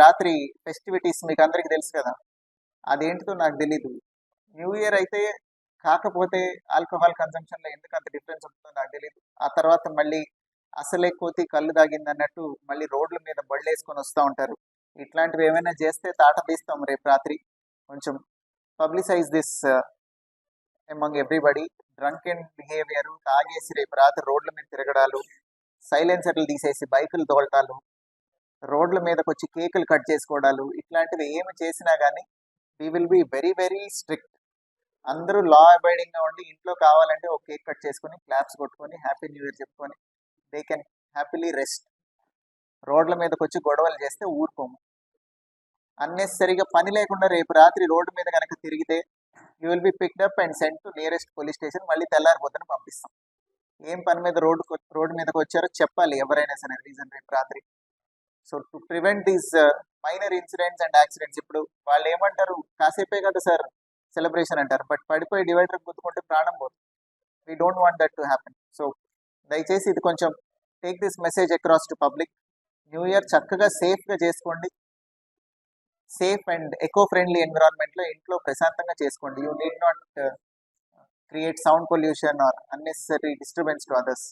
రాత్రి ఫెస్టివిటీస్ మీకు అందరికీ తెలుసు కదా, అదేంటిదో నాకు తెలీదు. న్యూ ఇయర్ అయితే కాకపోతే ఆల్కహాల్ కన్సంప్షన్లో ఎందుకు అంత డిఫరెన్స్ ఉంటుందో నాకు తెలియదు. ఆ తర్వాత మళ్ళీ అసలే కోతి కళ్ళు తాగింది అన్నట్టు మళ్ళీ రోడ్ల మీద బళ్ళు వేసుకొని వస్తూ ఉంటారు. ఇట్లాంటివి ఏమైనా చేస్తే తాట తీస్తాం రేపు రాత్రి. కొంచెం publicize this among everybody. Drunk and behaviour, తాగేసి రేపు రాత్రి రోడ్ల మీద తిరగడాలు, సైలెన్సర్లు తీసేసి బైకులు తోలటాలు, రోడ్ల మీదకి వచ్చి కేకులు కట్ చేసుకోవడాలు, ఇట్లాంటివి ఏమి చేసినా కానీ we will be very very strict. అందరూ లా అబైడింగ్ గా ఉండి ఇంట్లో కావాలంటే ఒక కేక్ కట్ చేసుకొని క్లాప్స్ కొట్టుకొని హ్యాపీ న్యూ ఇయర్ చెప్పుకొని దే కెన్ హ్యాపీలీ రెస్ట్. రోడ్ల మీదకి వచ్చి గొడవలు చేస్తే ఊరుకోము. అన్నెసరిగా పని లేకుండా రేపు రాత్రి రోడ్డు మీద కనుక తిరిగితే you will be picked up and sent to nearest police station. మళ్ళీ తెల్లారిపోతున్న పంపిస్తాం. ఏం పని మీద రోడ్డు మీదకి వచ్చారో చెప్పాలి ఎవరైనా సరే రీజన్ రేపు రాత్రి. So to prevent these minor incidents and accidents. ఇప్పుడు వాళ్ళు ఏమంటారు, కాసేపే కదా సార్ సెలబ్రేషన్ అంటారు, బట్ పడిపోయి డివైడర్ గుద్దుకుంటే ప్రాణం పోతుంది. We don't want that to happen. So దయచేసి ఇది కొంచెం take this message across to public. New year చక్కగా సేఫ్గా చేసుకోండి. సేఫ్ అండ్ ఎకో ఫ్రెండ్లీ ఎన్విరాన్మెంట్లో ఇంట్లో ప్రశాంతంగా చేసుకోండి. You need not create sound pollution or unnecessary disturbance to others.